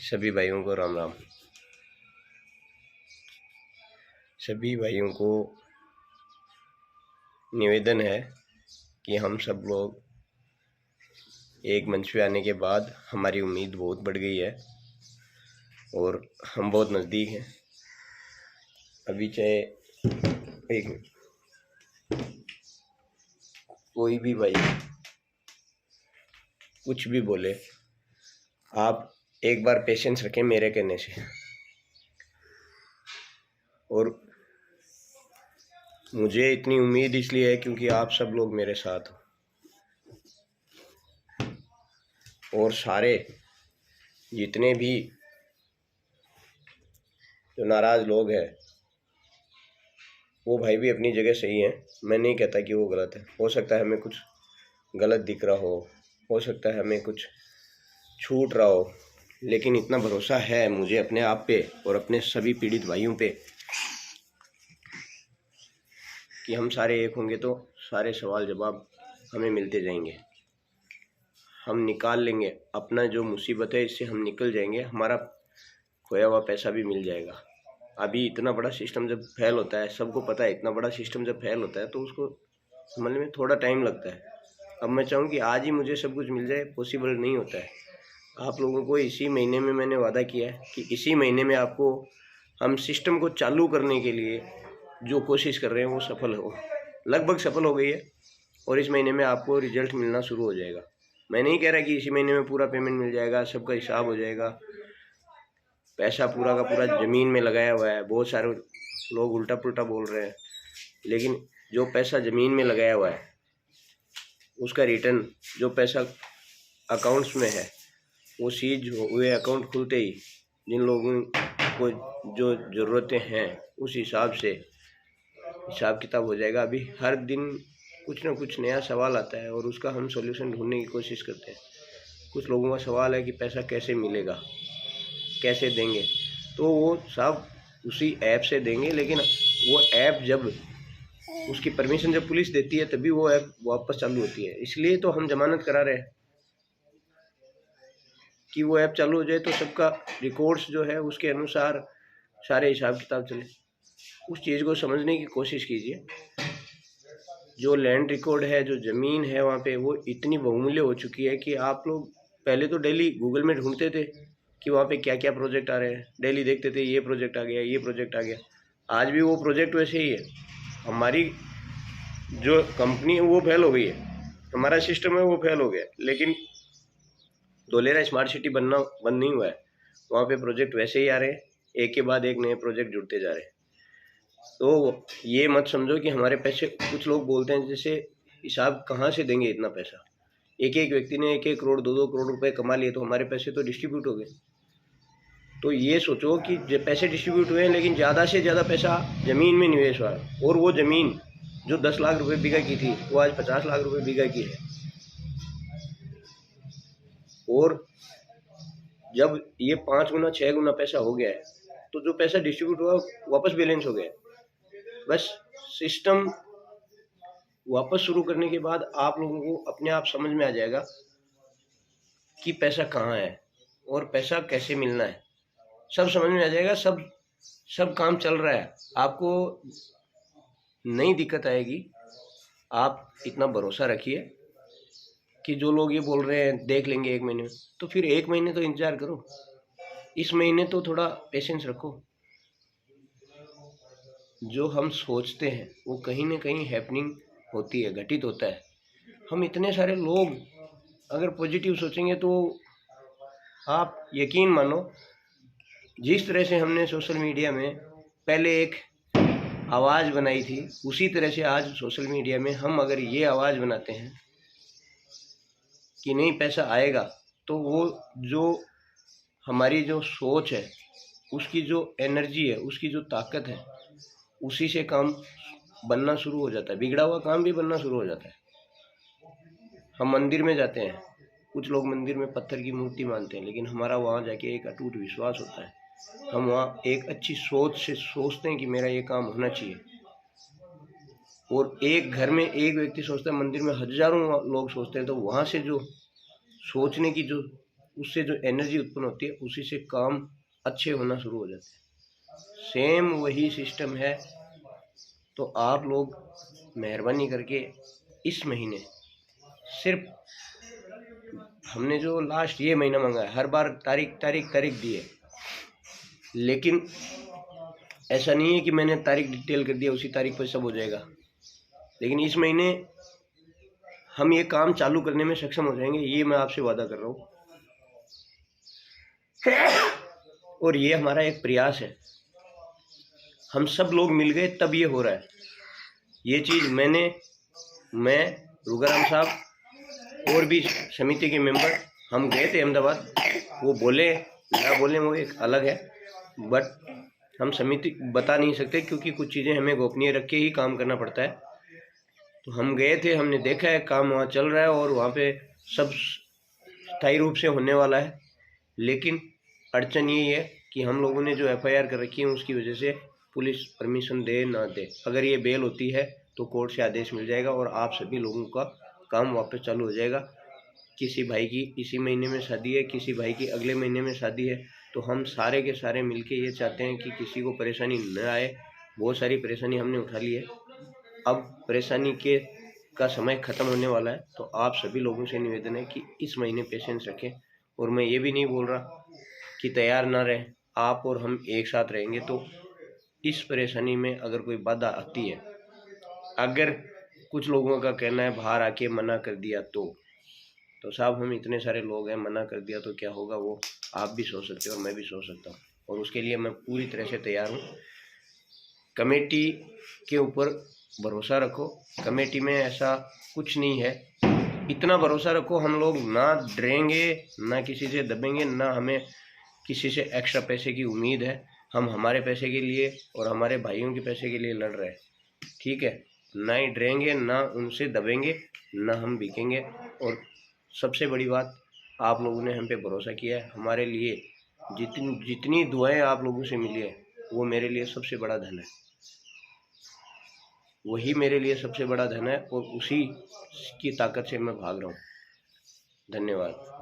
सभी भाइयों को राम राम। सभी भाइयों को निवेदन है कि हम सब लोग एक मंच पे आने के बाद हमारी उम्मीद बहुत बढ़ गई है और हम बहुत नज़दीक हैं। अभी चाहे एक कोई भी भाई कुछ भी बोले, आप एक बार पेशेंस रखें मेरे कहने से। और मुझे इतनी उम्मीद इसलिए है क्योंकि आप सब लोग मेरे साथ हो। और सारे जितने भी जो नाराज़ लोग हैं वो भाई भी अपनी जगह सही हैं। मैं नहीं कहता कि वो गलत है। हो सकता है हमें कुछ गलत दिख रहा हो सकता है हमें कुछ छूट रहा हो, लेकिन इतना भरोसा है मुझे अपने आप पे और अपने सभी पीड़ित भाइयों पे कि हम सारे एक होंगे तो सारे सवाल जवाब हमें मिलते जाएंगे। हम निकाल लेंगे अपना जो मुसीबत है, इससे हम निकल जाएंगे। हमारा खोया हुआ पैसा भी मिल जाएगा। अभी इतना बड़ा सिस्टम जब फेल होता है, सबको पता है, इतना बड़ा सिस्टम जब फेल होता है तो उसको समझने में थोड़ा टाइम लगता है। अब मैं चाहूँ कि आज ही मुझे सब कुछ मिल जाए, पॉसिबल नहीं होता है। आप लोगों को इसी महीने में मैंने वादा किया है कि इसी महीने में आपको हम सिस्टम को चालू करने के लिए जो कोशिश कर रहे हैं वो सफल हो, लगभग सफल हो गई है। और इस महीने में आपको रिजल्ट मिलना शुरू हो जाएगा। मैं नहीं कह रहा कि इसी महीने में पूरा पेमेंट मिल जाएगा, सबका हिसाब हो जाएगा। पैसा पूरा का पूरा ज़मीन में लगाया हुआ है। बहुत सारे लोग उल्टा पुल्टा बोल रहे हैं, लेकिन जो पैसा ज़मीन में लगाया हुआ है उसका रिटर्न, जो पैसा अकाउंट्स में है, वो सीज हुए अकाउंट खुलते ही जिन लोगों को जो ज़रूरतें हैं उस हिसाब से हिसाब किताब हो जाएगा। अभी हर दिन कुछ ना कुछ नया सवाल आता है और उसका हम सॉल्यूशन ढूंढने की कोशिश करते हैं। कुछ लोगों का सवाल है कि पैसा कैसे मिलेगा, कैसे देंगे, तो वो सब उसी ऐप से देंगे, लेकिन वो ऐप जब उसकी परमिशन जब पुलिस देती है तभी वो ऐप वापस चालू होती है। इसलिए तो हम जमानत करा रहे हैं कि वो ऐप चालू हो जाए तो सबका रिकॉर्ड्स जो है उसके अनुसार सारे हिसाब किताब चले। उस चीज़ को समझने की कोशिश कीजिए। जो लैंड रिकॉर्ड है, जो ज़मीन है वहाँ पे, वो इतनी बहुमूल्य हो चुकी है कि आप लोग पहले तो डेली गूगल में ढूंढते थे कि वहाँ पे क्या क्या प्रोजेक्ट आ रहे हैं। डेली देखते थे ये प्रोजेक्ट आ गया, ये प्रोजेक्ट आ गया। आज भी वो प्रोजेक्ट वैसे ही है। हमारी जो कंपनी है वो फेल हो गई है, हमारा सिस्टम है वो फेल हो गया, लेकिन धोलेरा स्मार्ट सिटी बनना बंद नहीं हुआ है। वहाँ पे प्रोजेक्ट वैसे ही आ रहे हैं, एक के बाद एक नए प्रोजेक्ट जुड़ते जा रहे हैं। तो ये मत समझो कि हमारे पैसे, कुछ लोग बोलते हैं जैसे हिसाब कहाँ से देंगे इतना पैसा। एक एक व्यक्ति ने 1-1 करोड़ 2-2 करोड़ रुपए कमा लिए तो हमारे पैसे तो डिस्ट्रीब्यूट हो गए। तो ये सोचो कि पैसे डिस्ट्रीब्यूट हुए हैं, लेकिन ज़्यादा से ज़्यादा पैसा ज़मीन में निवेश हुआ है। और वो ज़मीन जो 10 लाख रुपए बीघा की थी वो आज 50 लाख रुपए बीघा की है। और जब ये 5 गुना 6 गुना पैसा हो गया है तो जो पैसा डिस्ट्रीब्यूट हुआ वापस बैलेंस हो गया। बस सिस्टम वापस शुरू करने के बाद आप लोगों को अपने आप समझ में आ जाएगा कि पैसा कहाँ है और पैसा कैसे मिलना है। सब समझ में आ जाएगा। सब काम चल रहा है, आपको नई दिक्कत आएगी। आप इतना भरोसा रखिए कि जो लोग ये बोल रहे हैं देख लेंगे 1 महीने में, तो फिर 1 महीने तो इंतजार करो। इस महीने तो थोड़ा पेशेंस रखो। जो हम सोचते हैं वो कहीं ना कहीं हैपनिंग होती है, घटित होता है। हम इतने सारे लोग अगर पॉजिटिव सोचेंगे तो आप यकीन मानो, जिस तरह से हमने सोशल मीडिया में पहले एक आवाज़ बनाई थी, उसी तरह से आज सोशल मीडिया में हम अगर ये आवाज़ बनाते हैं कि नहीं पैसा आएगा, तो वो जो हमारी जो सोच है, उसकी जो एनर्जी है, उसकी जो ताकत है, उसी से काम बनना शुरू हो जाता है। बिगड़ा हुआ काम भी बनना शुरू हो जाता है। हम मंदिर में जाते हैं, कुछ लोग मंदिर में पत्थर की मूर्ति मानते हैं, लेकिन हमारा वहाँ जाके एक अटूट विश्वास होता है। हम वहाँ एक अच्छी सोच से सोचते हैं कि मेरा ये काम होना चाहिए। और एक घर में एक व्यक्ति सोचता है, मंदिर में हजारों लोग सोचते हैं, तो वहाँ से जो सोचने की जो उससे जो एनर्जी उत्पन्न होती है, उसी से काम अच्छे होना शुरू हो जाते हैं। सेम वही सिस्टम है। तो आप लोग मेहरबानी करके इस महीने सिर्फ हमने जो लास्ट ये महीना मांगा है, हर बार तारीख तारीख तारीख दी है, लेकिन ऐसा नहीं है कि मैंने तारीख डिटेल कर दिया उसी तारीख पर सब हो जाएगा। लेकिन इस महीने हम ये काम चालू करने में सक्षम हो जाएंगे, ये मैं आपसे वादा कर रहा हूँ। और ये हमारा एक प्रयास है, हम सब लोग मिल गए तब ये हो रहा है। ये चीज़ मैं रुगाराम साहब और भी समिति के मेंबर हम गए थे अहमदाबाद, वो बोले ना बोले वो एक अलग है, बट हम समिति बता नहीं सकते क्योंकि कुछ चीज़ें हमें गोपनीय रख के ही काम करना पड़ता है। तो हम गए थे, हमने देखा है काम वहाँ चल रहा है और वहाँ पे सब स्थायी रूप से होने वाला है। लेकिन अड़चन ये है कि हम लोगों ने जो एफआईआर कर रखी है उसकी वजह से पुलिस परमिशन दे ना दे, अगर ये बेल होती है तो कोर्ट से आदेश मिल जाएगा और आप सभी लोगों का काम वापस चालू हो जाएगा। किसी भाई की इसी महीने में शादी है, किसी भाई की अगले महीने में शादी है, तो हम सारे के सारे मिलके ये चाहते हैं कि किसी को परेशानी न आए। बहुत सारी परेशानी हमने उठा ली है, अब परेशानी का समय ख़त्म होने वाला है। तो आप सभी लोगों से निवेदन है कि इस महीने पेशेंस रखें। और मैं ये भी नहीं बोल रहा कि तैयार ना रहें, आप और हम एक साथ रहेंगे तो इस परेशानी में अगर कोई बाधा आती है, अगर कुछ लोगों का कहना है बाहर आके मना कर दिया तो साहब हम इतने सारे लोग हैं, मना कर दिया तो क्या होगा वो आप भी सोच सकते हो और मैं भी सोच सकता हूँ। और उसके लिए मैं पूरी तरह से तैयार हूँ। कमेटी के ऊपर भरोसा रखो, कमेटी में ऐसा कुछ नहीं है, इतना भरोसा रखो हम लोग ना डरेंगे, ना किसी से दबेंगे, ना हमें किसी से एक्स्ट्रा पैसे की उम्मीद है। हम हमारे पैसे के लिए और हमारे भाइयों के पैसे के लिए लड़ रहे हैं, ठीक है। ना ही डरेंगे, ना उनसे दबेंगे, ना हम बिकेंगे। और सबसे बड़ी बात, आप लोगों ने हम पे भरोसा किया है, हमारे लिए जितनी दुआएं आप लोगों से मिली है वो मेरे लिए सबसे बड़ा धन है, वही मेरे लिए सबसे बड़ा धन है और उसी की ताकत से मैं भाग रहा हूँ। धन्यवाद।